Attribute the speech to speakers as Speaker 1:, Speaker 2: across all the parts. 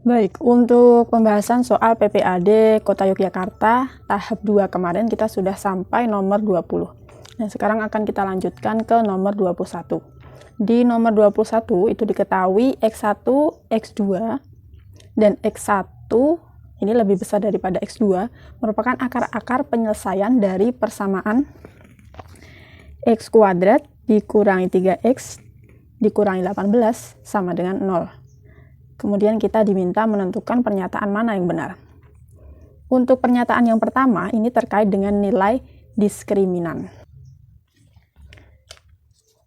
Speaker 1: Baik, untuk pembahasan soal PPAD Kota Yogyakarta tahap 2 kemarin kita sudah sampai nomor 20. Nah, sekarang akan kita lanjutkan ke nomor 21. Di nomor 21 itu diketahui X1, X2, dan X1 ini lebih besar daripada X2 merupakan akar-akar penyelesaian dari persamaan X kuadrat dikurangi 3X dikurangi 18 sama dengan 0. Kemudian kita diminta menentukan pernyataan mana yang benar. Untuk pernyataan yang pertama, ini terkait dengan nilai diskriminan.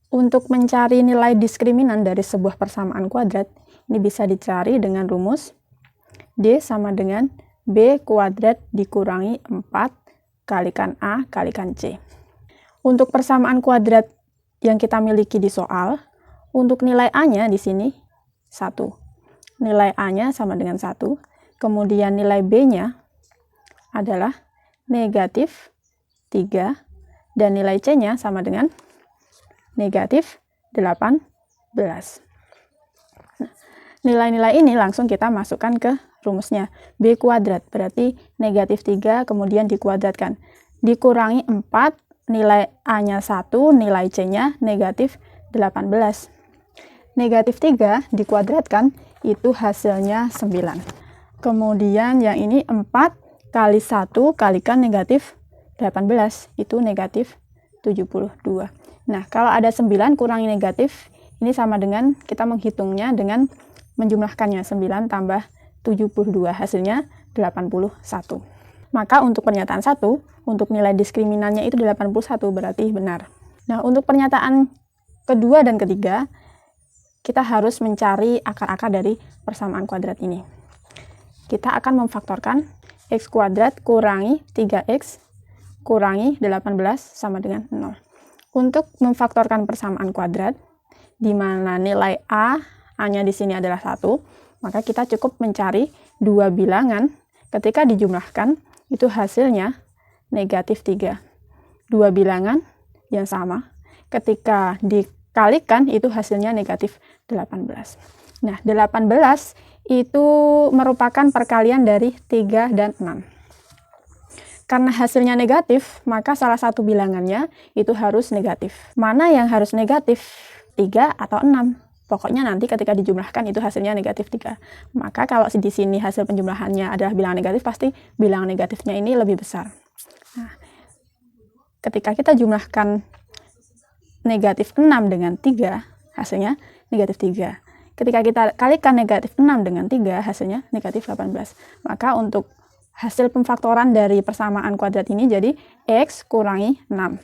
Speaker 1: Untuk mencari nilai diskriminan dari sebuah persamaan kuadrat, ini bisa dicari dengan rumus D sama dengan B kuadrat dikurangi 4 kalikan A kalikan C. Untuk persamaan kuadrat yang kita miliki di soal, untuk nilai A-nya di sini 1. Nilai A-nya sama dengan 1, kemudian nilai B-nya adalah negatif 3, dan nilai C-nya sama dengan negatif 18. Nah, nilai-nilai ini langsung kita masukkan ke rumusnya. B kuadrat berarti negatif 3, kemudian dikuadratkan. Dikurangi 4, nilai A-nya 1, nilai C-nya negatif 18. Negatif 3 dikuadratkan, itu hasilnya 9. Kemudian yang ini 4 kali 1 kalikan negatif 18, itu negatif 72. Nah, kalau ada 9 kurangi negatif, ini sama dengan kita menghitungnya dengan menjumlahkannya. 9 tambah 72, hasilnya 81. Maka untuk pernyataan 1, untuk nilai diskriminannya itu 81, berarti benar. Nah, untuk pernyataan kedua dan ketiga, kita harus mencari akar-akar dari persamaan kuadrat ini. Kita akan memfaktorkan X kuadrat kurangi 3X kurangi 18 sama dengan 0. Untuk memfaktorkan persamaan kuadrat, di mana nilai A-nya di sini adalah 1, maka kita cukup mencari dua bilangan. Ketika dijumlahkan, itu hasilnya negatif 3. Dua bilangan yang sama, ketika dikalikan, itu hasilnya negatif 18. Nah, 18 itu merupakan perkalian dari 3 dan 6. Karena hasilnya negatif, maka salah satu bilangannya itu harus negatif. Mana yang harus negatif? 3 atau 6? Pokoknya nanti ketika dijumlahkan itu hasilnya negatif 3. Maka kalau di sini hasil penjumlahannya adalah bilangan negatif, pasti bilangan negatifnya ini lebih besar. Nah, ketika kita jumlahkan negatif 6 dengan 3, hasilnya negatif 3. Ketika kita kalikan negatif 6 dengan 3, hasilnya negatif 18. Maka untuk hasil pemfaktoran dari persamaan kuadrat ini jadi X kurangi 6.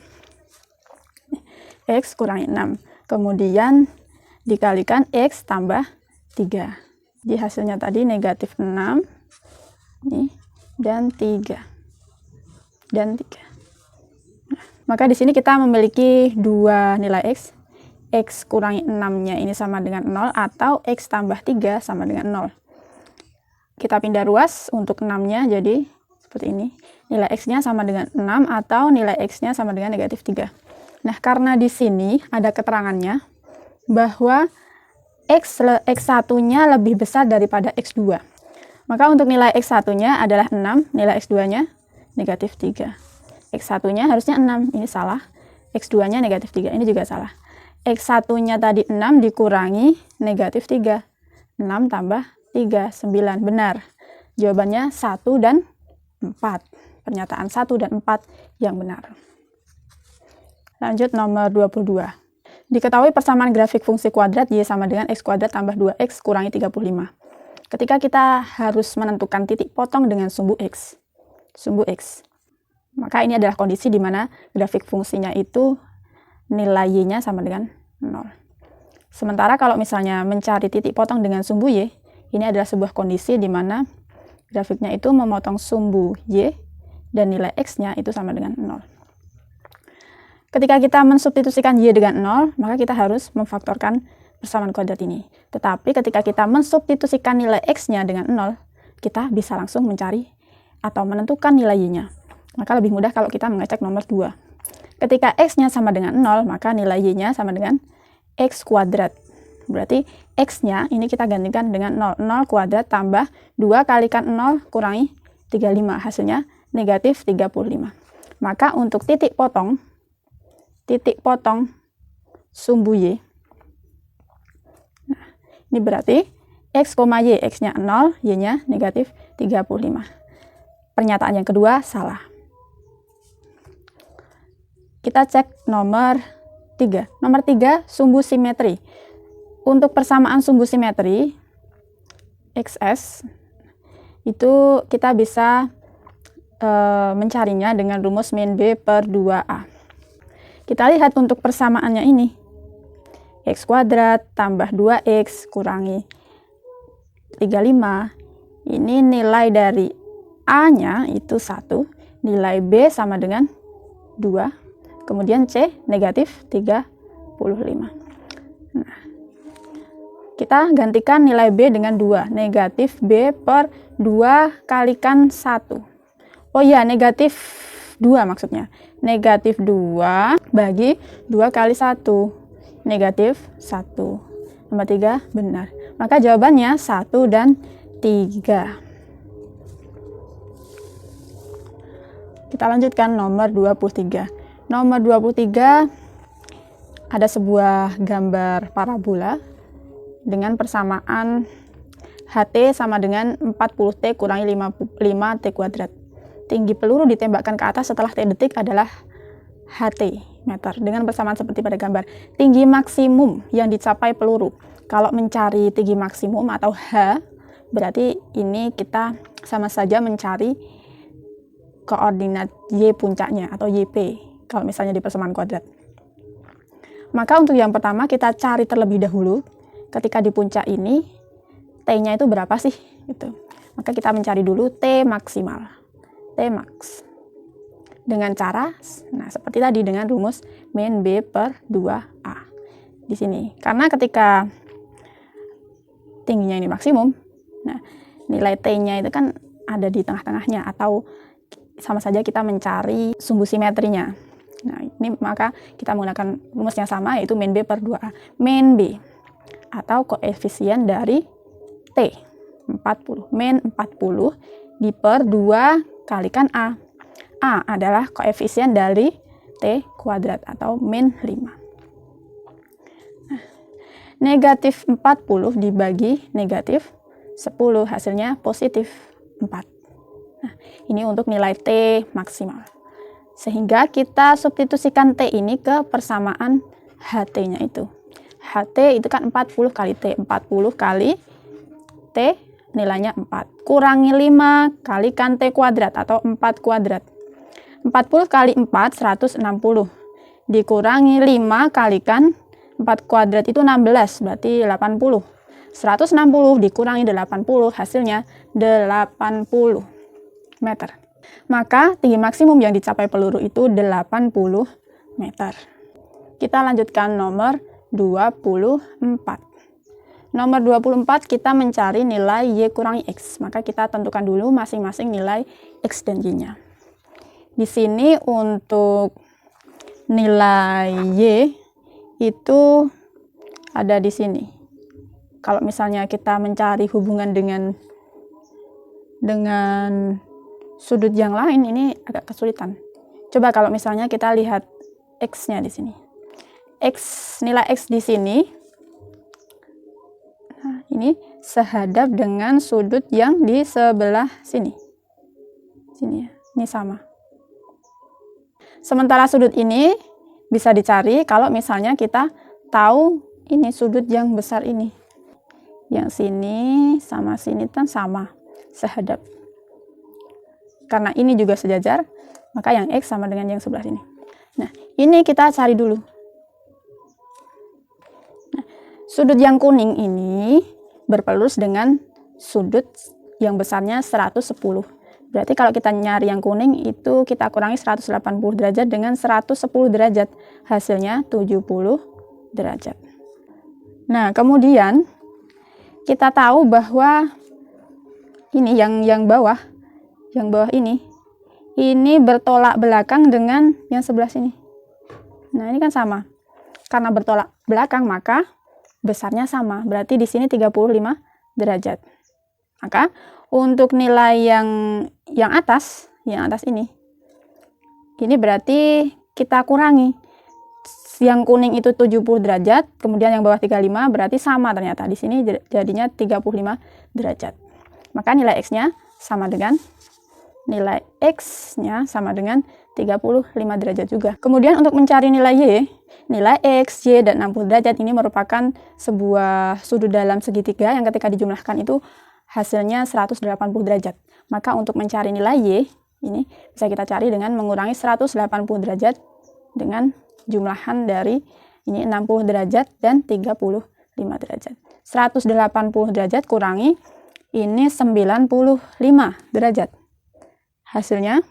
Speaker 1: X kurangi 6. Kemudian dikalikan X tambah 3. Jadi hasilnya tadi negatif 6 nih, dan 3. Dan 3. Nah, maka di sini kita memiliki dua nilai X. X kurangi 6-nya ini sama dengan 0, atau X tambah 3 sama dengan 0. Kita pindah ruas untuk 6-nya, jadi seperti ini. Nilai X-nya sama dengan 6, atau nilai X-nya sama dengan negatif 3. Nah, karena di sini ada keterangannya bahwa X1-nya lebih besar daripada X2. Maka untuk nilai X1-nya adalah 6, nilai X2-nya negatif 3. X1-nya harusnya 6, ini salah. X2-nya negatif 3, ini juga salah. X1-nya tadi 6 dikurangi negatif 3. 6 tambah 3, 9. Benar. Jawabannya 1 dan 4. Pernyataan 1 dan 4 yang benar. Lanjut nomor 22. Diketahui persamaan grafik fungsi kuadrat Y sama dengan X kuadrat tambah 2X kurangi 35. Ketika kita harus menentukan titik potong dengan sumbu X. Maka ini adalah kondisi di mana grafik fungsinya itu nilai Y-nya sama dengan 0. Sementara kalau misalnya mencari titik potong dengan sumbu Y, ini adalah sebuah kondisi di mana grafiknya itu memotong sumbu Y dan nilai X-nya itu sama dengan 0. Ketika kita mensubstitusikan Y dengan 0, maka kita harus memfaktorkan persamaan kuadrat ini. Tetapi ketika kita mensubstitusikan nilai X-nya dengan 0, kita bisa langsung mencari atau menentukan nilai Y-nya. Maka lebih mudah kalau kita mengecek nomor 2. Ketika X-nya sama dengan 0, maka nilai Y-nya sama dengan X kuadrat. Berarti X-nya ini kita gantikan dengan 0. 0 kuadrat tambah 2 kalikan 0 kurangi 35. Hasilnya negatif 35. Maka untuk titik potong sumbu Y. Nah, ini berarti X, Y, X-nya 0, Y-nya negatif 35. Pernyataan yang kedua salah. Kita cek nomor 3. Nomor 3, sumbu simetri. Untuk persamaan sumbu simetri XS itu kita bisa mencarinya dengan rumus min B per 2A. Kita lihat untuk persamaannya ini. X kuadrat tambah 2X kurangi 35. Ini nilai dari A-nya itu 1. Nilai B sama dengan 2. Kemudian C negatif 35. Nah, kita gantikan nilai B dengan 2. Negatif B per 2 kalikan 1. Oh iya, negatif 2 maksudnya. Negatif 2 bagi 2 kali 1. Negatif 1. Nomor 3 benar. Maka jawabannya 1 dan 3. Kita lanjutkan nomor 23. Nomor 23 ada sebuah gambar parabola dengan persamaan HT sama dengan 40T kurangi 5T kuadrat. Tinggi peluru ditembakkan ke atas setelah T detik adalah HT meter dengan persamaan seperti pada gambar. Tinggi maksimum yang dicapai peluru. Kalau mencari tinggi maksimum atau H, berarti ini kita sama saja mencari koordinat Y puncaknya atau YP kalau misalnya di persamaan kuadrat. Maka untuk yang pertama kita cari terlebih dahulu ketika di puncak ini T-nya itu berapa sih gitu. Maka kita mencari dulu T maksimal. T max. Dengan cara seperti tadi dengan rumus min B per 2A. Di sini. Karena ketika tingginya ini maksimum, nah nilai T-nya itu kan ada di tengah-tengahnya atau sama saja kita mencari sumbu simetrinya. Nah, ini maka kita menggunakan rumus yang sama yaitu min B per 2A. Min B atau koefisien dari T 40. Min 40 di per 2 kalikan A. A adalah koefisien dari T kuadrat atau min 5. Nah, negatif 40 dibagi negatif 10 hasilnya positif 4. Nah, ini untuk nilai T maksimal. Sehingga kita substitusikan T ini ke persamaan HT-nya itu. HT itu kan 40 kali T. 40 kali T nilainya 4. Kurangi 5 kalikan T kuadrat atau 4 kuadrat. 40 kali 4, 160. Dikurangi 5 kalikan 4 kuadrat itu 16, berarti 80. 160 dikurangi 80, hasilnya 80 meter. Maka tinggi maksimum yang dicapai peluru itu 80 meter. Kita lanjutkan nomor 24. Nomor 24 kita mencari nilai Y kurangi X. Maka kita tentukan dulu masing-masing nilai X dan Y-nya. Di sini untuk nilai Y itu ada di sini. Kalau misalnya kita mencari hubungan dengan sudut yang lain, ini agak kesulitan. Coba kalau misalnya kita lihat X-nya di sini. Nilai X di sini, nah, ini sehadap dengan sudut yang di sebelah sini. Sini ya, ini sama. Sementara sudut ini bisa dicari kalau misalnya kita tahu ini sudut yang besar ini. Yang sini sama sini kan sama, sehadap. Karena ini juga sejajar, maka yang X sama dengan yang sebelah sini. Nah, ini kita cari dulu. Nah, sudut yang kuning ini berpelurus dengan sudut yang besarnya 110. Berarti kalau kita nyari yang kuning itu kita kurangi 180 derajat dengan 110 derajat. Hasilnya 70 derajat. Nah, kemudian kita tahu bahwa ini yang bawah ini bertolak belakang dengan yang sebelah sini. Nah, ini kan sama. Karena bertolak belakang, maka besarnya sama, berarti di sini 35 derajat. Maka untuk nilai yang atas ini berarti kita kurangi. Yang kuning itu 70 derajat, kemudian yang bawah 35 berarti sama ternyata. Di sini jadinya 35 derajat. Maka nilai X-nya sama dengan 35 derajat juga. Kemudian untuk mencari nilai Y, nilai X, Y, dan 60 derajat ini merupakan sebuah sudut dalam segitiga yang ketika dijumlahkan itu hasilnya 180 derajat. Maka untuk mencari nilai Y, ini bisa kita cari dengan mengurangi 180 derajat dengan jumlahan dari ini 60 derajat dan 35 derajat. 180 derajat kurangi ini 95 derajat. Hasilnya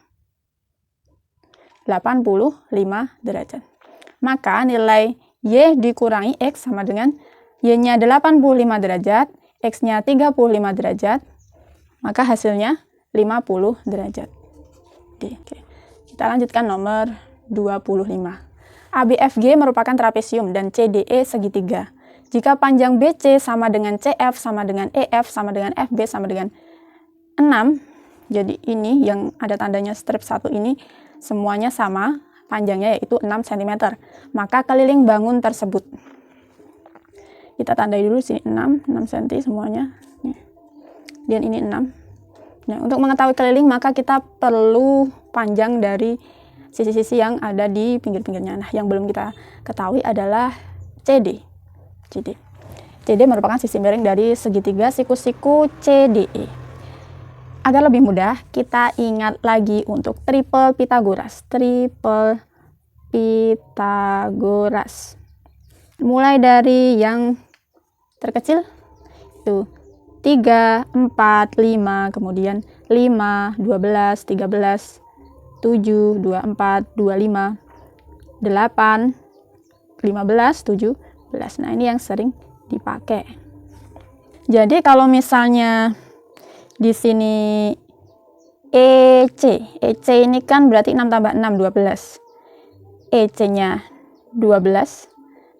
Speaker 1: 85 derajat. Maka nilai Y dikurangi X sama dengan Y-nya 85 derajat, X-nya 35 derajat, maka hasilnya 50 derajat. Oke. Kita lanjutkan nomor 25. ABFG merupakan trapesium dan CDE segitiga. Jika panjang BC sama dengan CF sama dengan EF sama dengan FB sama dengan 6, jadi ini yang ada tandanya strip 1 ini semuanya sama panjangnya yaitu 6 cm. Maka keliling bangun tersebut. Kita tandai dulu sini 6 cm semuanya. Dan ini 6. Nah, untuk mengetahui keliling maka kita perlu panjang dari sisi-sisi yang ada di pinggir-pinggirnya. Nah, yang belum kita ketahui adalah CD. CD merupakan sisi miring dari segitiga siku-siku CDE. Agar lebih mudah, kita ingat lagi untuk triple Pythagoras. Mulai dari yang terkecil, itu 3, 4, 5, kemudian 5, 12, 13, 7, 24, 25, 8, 15, 17. Nah, ini yang sering dipakai. Jadi kalau misalnya di sini EC ini kan berarti 6 tambah 6, 12. EC-nya 12,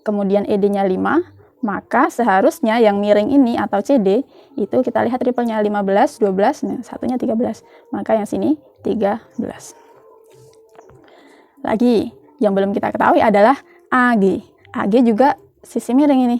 Speaker 1: kemudian ED-nya 5, maka seharusnya yang miring ini atau CD itu kita lihat triple-nya 15, 12, nah satunya 13. Maka yang sini 13. Lagi, yang belum kita ketahui adalah AG. AG juga sisi miring ini.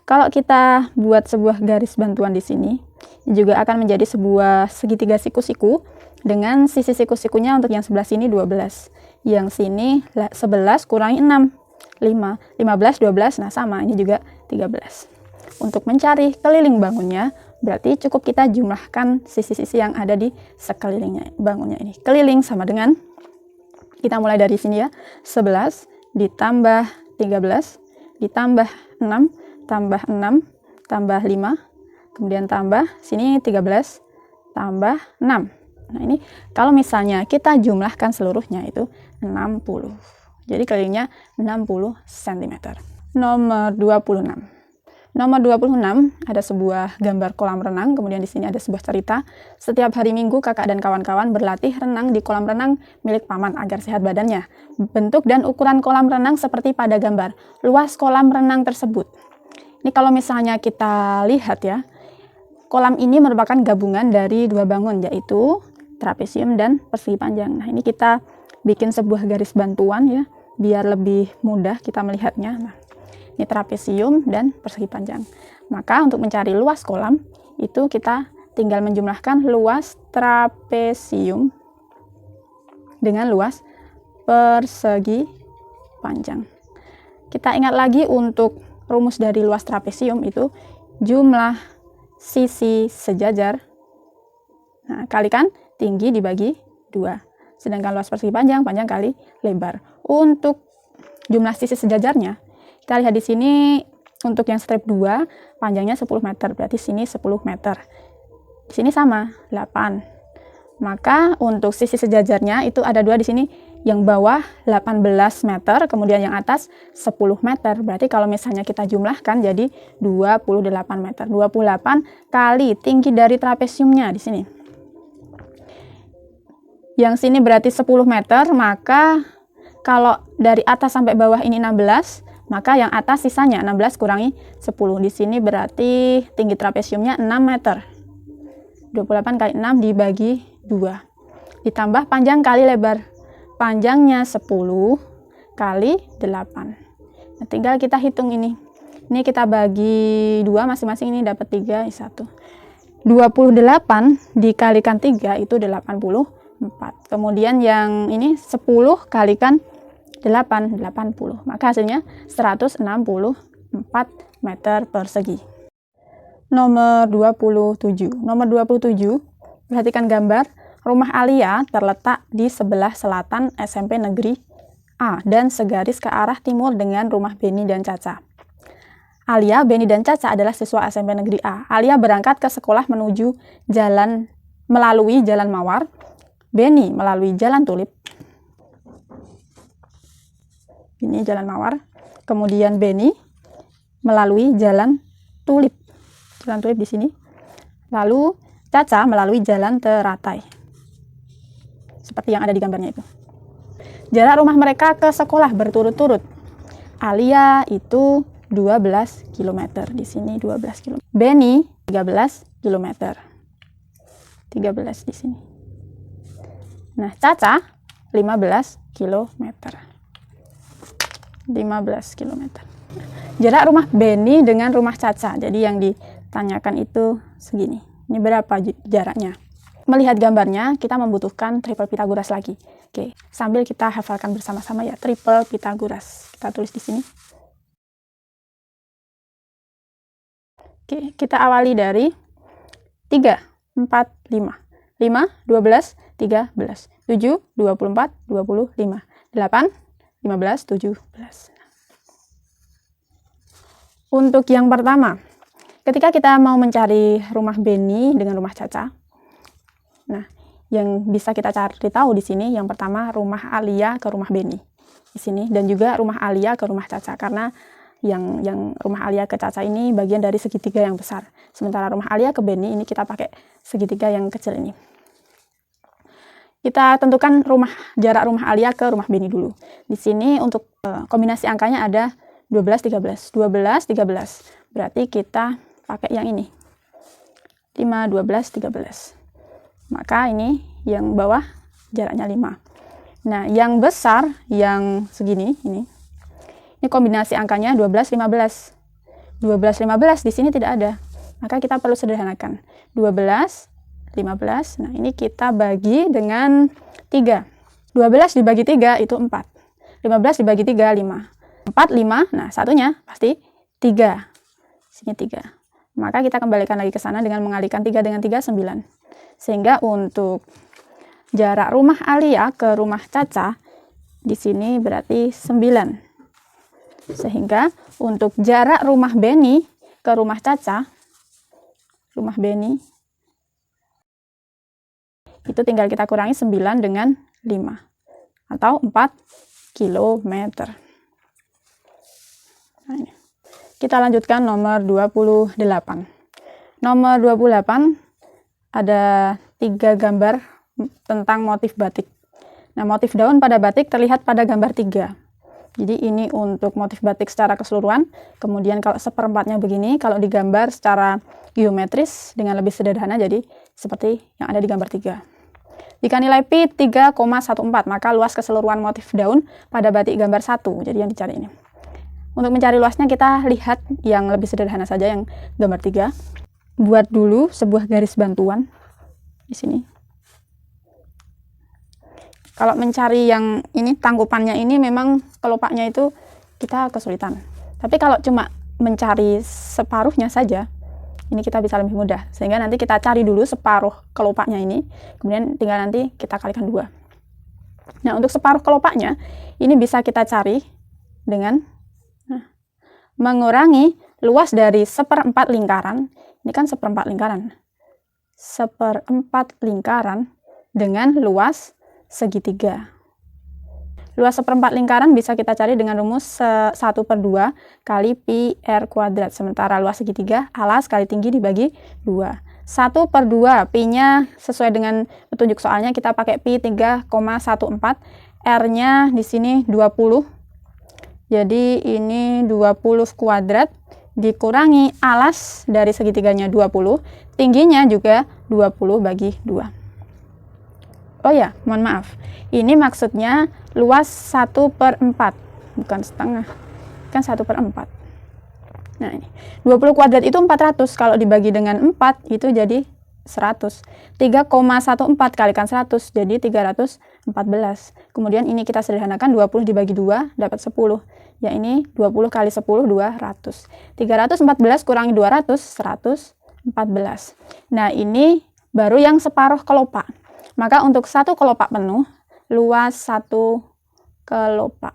Speaker 1: Kalau kita buat sebuah garis bantuan di sini, juga akan menjadi sebuah segitiga siku-siku dengan sisi siku-sikunya untuk yang sebelah sini 12. Yang sini 11 kurangi 6, 5. 15, 12, nah sama, ini juga 13. Untuk mencari keliling bangunnya, berarti cukup kita jumlahkan sisi-sisi yang ada di sekelilingnya bangunnya ini. Keliling sama dengan, kita mulai dari sini ya, 11 ditambah 13, ditambah 6, tambah 6, tambah 5, kemudian tambah, sini 13, tambah 6. Nah ini, kalau misalnya kita jumlahkan seluruhnya itu 60. Jadi kelilingnya 60 cm. Nomor 26. Nomor 26 ada sebuah gambar kolam renang, kemudian di sini ada sebuah cerita. Setiap hari Minggu kakak dan kawan-kawan berlatih renang di kolam renang milik paman agar sehat badannya. Bentuk dan ukuran kolam renang seperti pada gambar. Luas kolam renang tersebut. Ini kalau misalnya kita lihat ya, kolam ini merupakan gabungan dari dua bangun, yaitu trapesium dan persegi panjang. Nah, ini kita bikin sebuah garis bantuan ya, biar lebih mudah kita melihatnya. Nah, ini trapesium dan persegi panjang. Maka untuk mencari luas kolam, itu kita tinggal menjumlahkan luas trapesium dengan luas persegi panjang. Kita ingat lagi untuk rumus dari luas trapesium itu jumlah sisi sejajar, nah, kalikan tinggi dibagi 2. Sedangkan luas persegi panjang, panjang kali lebar. Untuk jumlah sisi sejajarnya, kita lihat di sini untuk yang strip 2, panjangnya 10 meter, berarti sini 10 meter. Di sini sama, 8. Maka untuk sisi sejajarnya itu ada 2 di sini, yang bawah 18 meter, kemudian yang atas 10 meter. Berarti kalau misalnya kita jumlahkan jadi 28 meter. 28 kali tinggi dari trapesiumnya di sini. Yang sini berarti 10 meter, maka kalau dari atas sampai bawah ini 16, Maka yang atas sisanya 16 kurangi 10. Di sini berarti tinggi trapesiumnya 6 meter. 28 kali 6 dibagi 2. Ditambah panjang kali lebar. Panjangnya 10 kali 8. Nah, tinggal kita hitung ini. Ini kita bagi 2 masing-masing, ini dapat 3, 1. 28 dikalikan 3 itu 84. Kemudian yang ini 10 kalikan 8, 80. Maka hasilnya 164 meter persegi. Nomor 27. Nomor 27, perhatikan gambar. Rumah Alia terletak di sebelah selatan SMP Negeri A dan segaris ke arah timur dengan rumah Beni dan Caca. Alia, Beni, dan Caca adalah siswa SMP Negeri A. Alia berangkat ke sekolah melalui Jalan Mawar. Beni melalui Jalan Tulip. Ini Jalan Mawar. Kemudian Beni melalui Jalan Tulip. Jalan Tulip di sini. Lalu Caca melalui Jalan Teratai. Seperti yang ada di gambarnya itu. Jarak rumah mereka ke sekolah berturut-turut. Alia itu 12 km. Di sini 12 km. Beni 13 km. 13 di sini. Nah, Caca 15 km. 15 km. Jarak rumah Beni dengan rumah Caca. Jadi yang ditanyakan itu segini. Ini berapa jaraknya? Melihat gambarnya, kita membutuhkan triple Pythagoras lagi. Oke, sambil kita hafalkan bersama-sama ya, triple Pythagoras. Kita tulis di sini. Oke, kita awali dari 3, 4, 5. 5, 12, 13. 7, 24, 25. 8, 15, 17. Untuk yang pertama, ketika kita mau mencari rumah Beni dengan rumah Caca, nah, yang bisa kita cari tahu di sini yang pertama rumah Alia ke rumah Beni di sini, dan juga rumah Alia ke rumah Caca, karena yang rumah Alia ke Caca ini bagian dari segitiga yang besar. Sementara rumah Alia ke Beni ini kita pakai segitiga yang kecil ini. Kita tentukan jarak rumah Alia ke rumah Beni dulu. Di sini untuk kombinasi angkanya ada 12, 13. 12, 13. Berarti kita pakai yang ini. 5, 12, 13. Maka ini yang bawah jaraknya 5. Nah, yang besar, yang segini, ini kombinasi angkanya 12, 15. 12, 15 di sini tidak ada. Maka kita perlu sederhanakan. 12, 15. Nah, ini kita bagi dengan 3. 12 dibagi 3 itu 4. 15 dibagi 3, 5. 4, 5. Nah, satunya pasti 3. Sini 3. Maka kita kembalikan lagi ke sana dengan mengalihkan 3 dengan 3, 9. Sehingga untuk jarak rumah Alia ke rumah Caca di sini berarti 9. Sehingga untuk jarak rumah Beni ke rumah Caca, rumah Beni itu tinggal kita kurangi 9 dengan 5 atau 4 km. Nah, ini. Kita lanjutkan nomor 28. Nomor 28 ada 3 gambar tentang motif batik. Nah, motif daun pada batik terlihat pada gambar 3. Jadi ini untuk motif batik secara keseluruhan. Kemudian kalau seperempatnya begini, kalau digambar secara geometris dengan lebih sederhana, jadi seperti yang ada di gambar 3. Jika nilai pi 3,14, maka luas keseluruhan motif daun pada batik gambar 1. Jadi yang dicari ini. Untuk mencari luasnya kita lihat yang lebih sederhana saja, yang gambar 3. Buat dulu sebuah garis bantuan di sini. Kalau mencari yang ini, tangkupannya ini memang kelopaknya itu kita kesulitan. Tapi kalau cuma mencari separuhnya saja, ini kita bisa lebih mudah. Sehingga nanti kita cari dulu separuh kelopaknya ini, kemudian tinggal nanti kita kalikan 2. Nah, untuk separuh kelopaknya, ini bisa kita cari dengan mengurangi luas dari 1/4 lingkaran. Ini kan 1/4 lingkaran. 1/4 lingkaran dengan luas segitiga. Luas 1/4 lingkaran bisa kita cari dengan rumus 1/2 kali pi r kuadrat. Sementara luas segitiga alas kali tinggi dibagi 2. 1/2 pi-nya sesuai dengan petunjuk soalnya kita pakai pi 3,14. R-nya di sini 20. Jadi ini 20 kuadrat dikurangi alas dari segitiganya 20, tingginya juga 20 bagi 2. Oh ya, mohon maaf. Ini maksudnya luas 1/4, bukan setengah. Kan 1/4. Nah, ini 20 kuadrat itu 400. Kalau dibagi dengan 4 itu jadi 100. 3,14 kalikan 100 jadi 314. Kemudian ini kita sederhanakan, 20 dibagi 2 dapat 10. Ya ini 20 kali 10 200. 314 kurangi 200 114. Nah, ini baru yang separuh kelopak. Maka untuk satu kelopak penuh, luas 1 kelopak.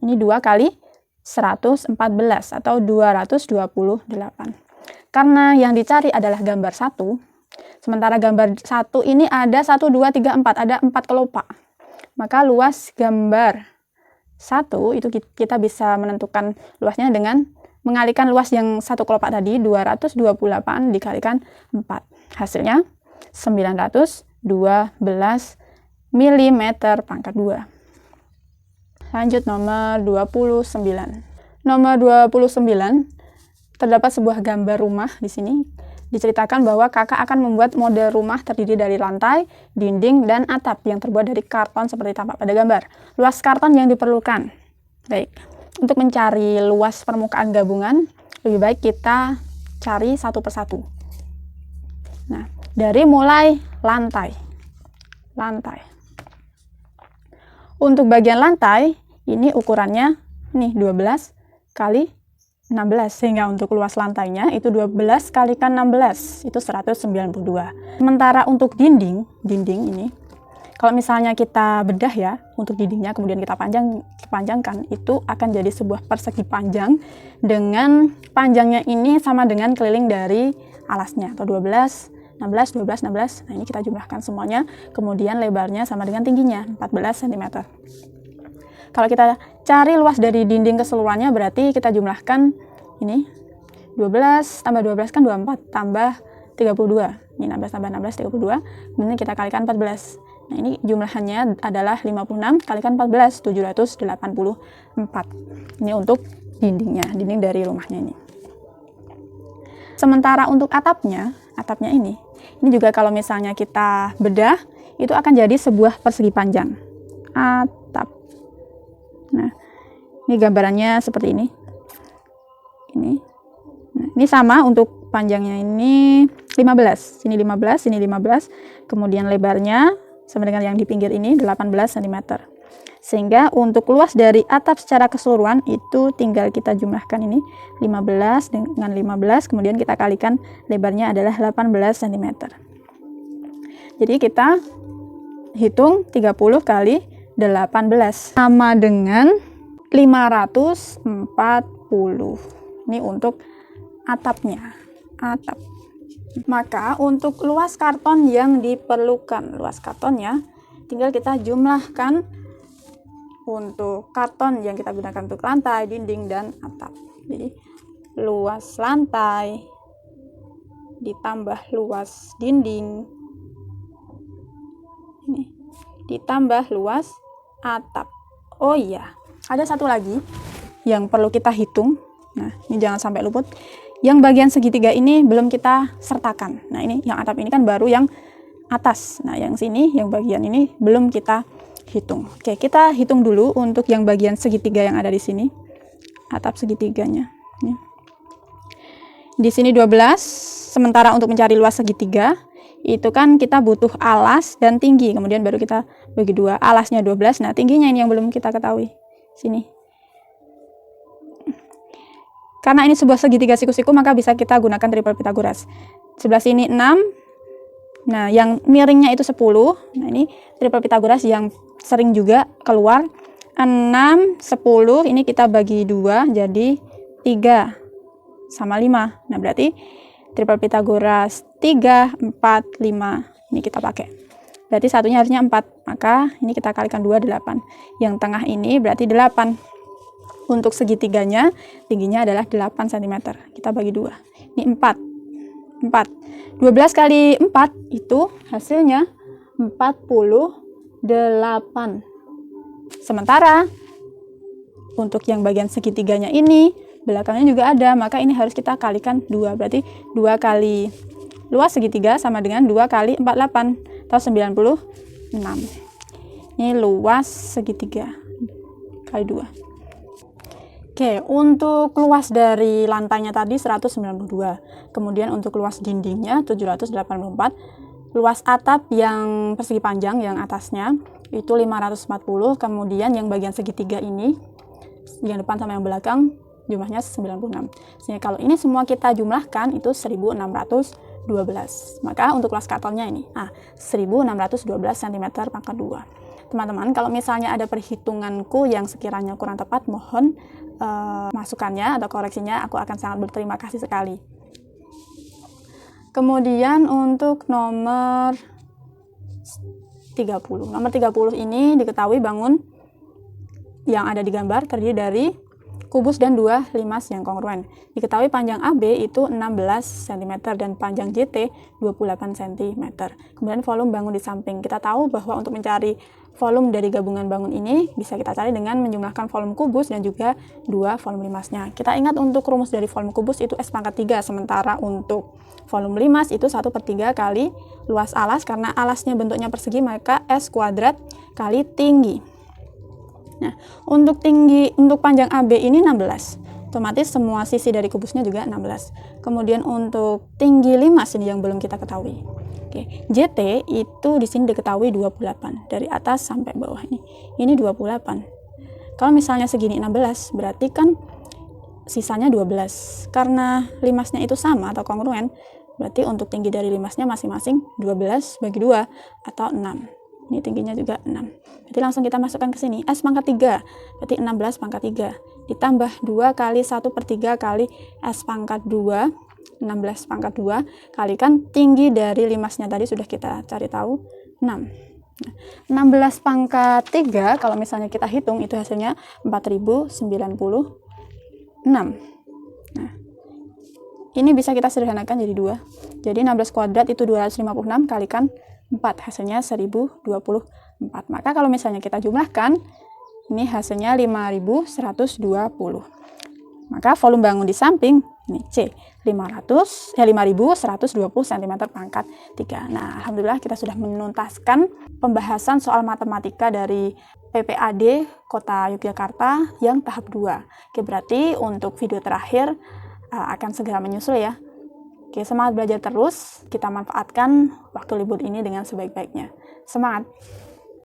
Speaker 1: Ini 2 kali 114 atau 228. Karena yang dicari adalah gambar 1, sementara gambar 1 ini ada 1, 2, 3, 4, ada 4 kelopak. Maka luas gambar 1 itu kita bisa menentukan luasnya dengan mengalikan luas yang 1 kelopak tadi, 228 dikalikan 4. Hasilnya 912 mm pangkat 2. Lanjut nomor 29. Nomor 29 terdapat sebuah gambar rumah di sini. Diceritakan bahwa kakak akan membuat model rumah terdiri dari lantai, dinding, dan atap yang terbuat dari karton seperti tampak pada gambar. Luas karton yang diperlukan. Baik, untuk mencari luas permukaan gabungan, lebih baik kita cari satu persatu. Nah, dari mulai lantai. Untuk bagian lantai, ini ukurannya nih 12 kali 16, sehingga untuk luas lantainya itu 12 kalikan 16, itu 192. Sementara untuk dinding ini, kalau misalnya kita bedah ya, untuk dindingnya kemudian kita panjangkan, itu akan jadi sebuah persegi panjang dengan panjangnya ini sama dengan keliling dari alasnya, atau 12, 16, 12, 16. Nah, ini kita jumlahkan semuanya, kemudian lebarnya sama dengan tingginya, 14 cm. Kalau kita cari luas dari dinding keseluruhannya, berarti kita jumlahkan ini 12 tambah 12 kan 24 tambah 32. Ini 16 tambah 16 32. Kemudian kita kalikan 14. Nah, ini jumlahannya adalah 56 kalikan 14 784. Ini untuk dindingnya, dinding dari rumahnya ini. Sementara untuk atapnya ini juga kalau misalnya kita bedah, itu akan jadi sebuah persegi panjang. Atap. Nah, ini gambarannya seperti ini. Nah, ini sama untuk panjangnya ini 15. Sini 15, sini 15. Kemudian lebarnya sama dengan yang di pinggir ini 18 cm. Sehingga untuk luas dari atap secara keseluruhan itu tinggal kita jumlahkan ini 15 dengan 15, kemudian kita kalikan lebarnya adalah 18 cm. Jadi kita hitung 30 kali 18 sama dengan 540. Ini untuk atapnya. Maka untuk luas karton yang diperlukan, luas kartonnya tinggal kita jumlahkan untuk karton yang kita gunakan untuk lantai, dinding, dan atap. Jadi luas lantai ditambah luas dinding ini ditambah luas atap. Oh iya, ada satu lagi yang perlu kita hitung. Nah, ini jangan sampai luput. Yang bagian segitiga ini belum kita sertakan. Nah, ini yang atap ini kan baru yang atas. Nah, yang sini, yang bagian ini belum kita hitung. Oke, kita hitung dulu untuk yang bagian segitiga yang ada di sini. Atap segitiganya. Ini. Di sini 12, sementara untuk mencari luas segitiga, itu kan kita butuh alas dan tinggi. Kemudian baru kita bagi 2. Alasnya 12, nah tingginya ini yang belum kita ketahui. Sini. Karena ini sebuah segitiga siku-siku, maka bisa kita gunakan triple Pythagoras. Sebelah sini 6. Nah, yang miringnya itu 10. Nah, ini triple Pythagoras yang sering juga keluar. 6, 10, ini kita bagi 2, jadi 3 sama 5. Nah, berarti triple Pythagoras 3, 4, 5. Ini kita pakai. Berarti satunya harusnya 4. Maka ini kita kalikan 2, 8. Yang tengah ini berarti 8. Untuk segitiganya, tingginya adalah 8 cm. Kita bagi 2. Ini 4. 12 kali 4 itu hasilnya 48. Sementara untuk yang bagian segitiganya ini, belakangnya juga ada, maka ini harus kita kalikan 2. Berarti 2 kali luas segitiga sama dengan 2 kali 48 atau 96. Ini luas segitiga kali 2. Oke, untuk luas dari lantainya tadi 192. Kemudian untuk luas dindingnya 784. Luas atap yang persegi panjang yang atasnya itu 540. Kemudian yang bagian segitiga ini, yang depan sama yang belakang, jumlahnya 96. Sehingga kalau ini semua kita jumlahkan itu 1612. Maka untuk luas kartonnya ini 1612 cm pangkat 2. Teman-teman, kalau misalnya ada perhitunganku yang sekiranya kurang tepat, mohon masukannya atau koreksinya, aku akan sangat berterima kasih sekali. Kemudian untuk nomor 30. Nomor 30 ini diketahui bangun yang ada di gambar terdiri dari kubus dan 2 limas yang kongruen. Diketahui panjang AB itu 16 cm dan panjang JT 28 cm. Kemudian volume bangun di samping. Kita tahu bahwa untuk mencari volume dari gabungan bangun ini bisa kita cari dengan menjumlahkan volume kubus dan juga 2 volume limasnya. Kita ingat untuk rumus dari volume kubus itu S pangkat 3, sementara untuk volume limas itu 1/3 kali luas alas, karena alasnya bentuknya persegi maka S kuadrat kali tinggi. Nah, untuk panjang AB ini 16. Otomatis semua sisi dari kubusnya juga 16. Kemudian untuk tinggi limas ini yang belum kita ketahui. Oke, JT itu di sini diketahui 28 dari atas sampai bawah ini. Ini 28. Kalau misalnya segini 16, berarti kan sisanya 12. Karena limasnya itu sama atau kongruen, berarti untuk tinggi dari limasnya masing-masing 12 bagi 2 atau 6. Ini tingginya juga 6. Berarti langsung kita masukkan ke sini. S pangkat 3, berarti 16 pangkat 3. Ditambah 2 kali 1/3 kali S pangkat 2, 16 pangkat 2, kalikan tinggi dari limasnya tadi sudah kita cari tahu, 6. Nah, 16 pangkat 3, kalau misalnya kita hitung, itu hasilnya 4096. Nah, ini bisa kita sederhanakan jadi 2. Jadi 16 kuadrat itu 256, kalikan 4, hasilnya 1024. Maka kalau misalnya kita jumlahkan, ini hasilnya 5120. Maka volume bangun di samping, ini C, 5120 cm pangkat 3. Nah, alhamdulillah kita sudah menuntaskan pembahasan soal matematika dari PPAD Kota Yogyakarta yang tahap 2. Oke, berarti untuk video terakhir akan segera menyusul ya. Oke, semangat belajar terus, kita manfaatkan waktu libur ini dengan sebaik-baiknya. Semangat!